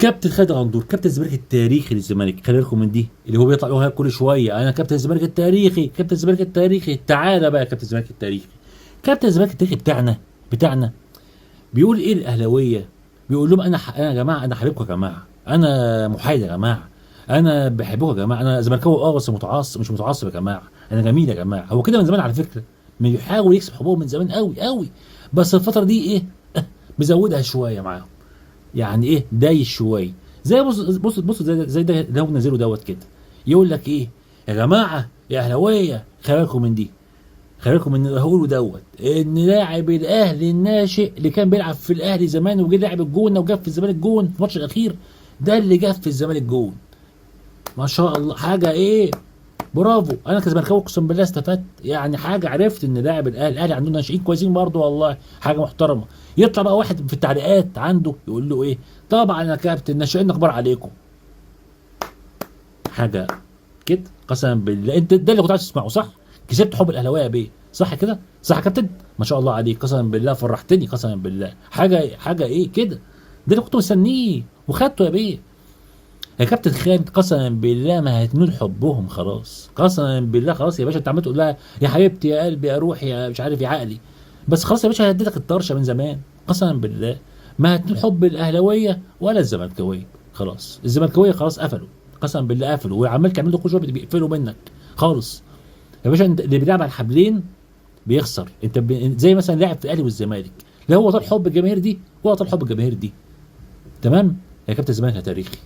كابتن خالد غندور كابتن الزمالك التاريخي للزمالك، خلي بالكم من دي، اللي هو بيطلع يقولها كل شويه انا كابتن الزمالك التاريخي، كابتن الزمالك التاريخي. تعالى بقى كابتن الزمالك التاريخي. كابتن الزمالك التاريخي بتاعنا بيقول ايه الاهلاويه؟ بيقول لهم انا يا جماعه، انا حبيبكم يا جماعه، انا محايد يا جماعه، انا بحبكم يا جماعه، انا زملكاوي بس متعصب، مش متعصب يا جماعه، انا جميل يا جماعه. هو كده من زمان على فكره، بيحاول يكسب حبهم من زمان قوي قوي، بس الفتره دي ايه مزودها شويه معاهم، يعني ايه دايش شويه. زي بص زي ده اللي هو نزله دوت كده، يقول لك ايه يا جماعه يا اهلاويه، خلي بالكم من دي، خلي بالكم من اللي هقوله دوت، ان لاعب الاهلي الناشئ اللي كان بيلعب في الاهلي زمان وجه لاعب الجونه وجاب في الزمالك جون في الماتش الاخير، ده اللي جاب في الزمالك جون. ما شاء الله، حاجه ايه، برافو. انا كزملكاوي اقسم بالله استفدت، يعني حاجه عرفت ان لاعب الاهلي عنده ناشئين كويسين برضه، والله حاجه محترمه. يطلع بقى واحد في التعليقات عنده يقول له ايه، طبعا يا كابتن الناشئين اكبر عليكم. حاجه كده قسما بالله، انت ده اللي كنت عايز تسمعه صح؟ كسبت حب الاهلاويه يا بيه، صح كده؟ صح يا كابتن؟ ما شاء الله عليك، قسما بالله فرحتني، قسما بالله حاجه ايه كده، ده اللي كنت مستنيه وخدته يا بيه. يا كابتن خالد قسما بالله ما هتنول حبهم خلاص، قسما بالله خلاص يا باشا، انت عمال تقول لها يا حبيبتي يا قلبي يا روحي يا مش عارف يا عقلي، بس خلاص يا باشا هديتك الطرشه من زمان، قسما بالله ما هتنول حب الاهلاويه ولا الزملكاويه. خلاص الزملكاويه خلاص قفلوا، قسما بالله قفلوا، وعمال تعمل له كل شويه بيقفلوا منك خالص. يا باشا انت اللي بيلعب على الحبلين بيخسر، انت زي مثلا لاعب في الاهلي والزمالك، لا هو طال حب الجماهير دي ولا طال حب الجماهير دي. تمام يا كابتن الزمالك يا تاريخي.